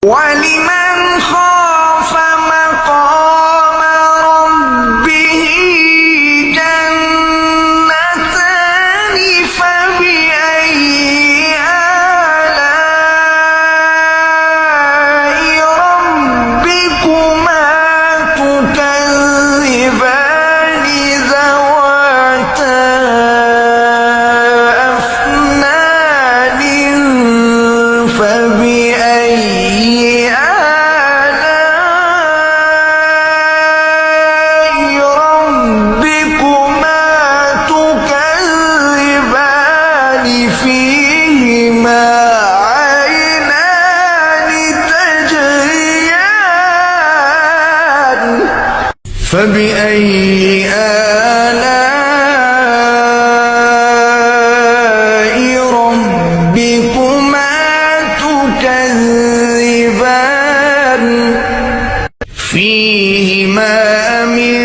ولمن خاف مقام ربه جنتان فبأي آلاء ربكما تكذبان ذواتا أفنان فبأي آلاء ربكما تكذبان فيهما عينان تجريان فبأي آلاء ربكما تكذبان فيهما من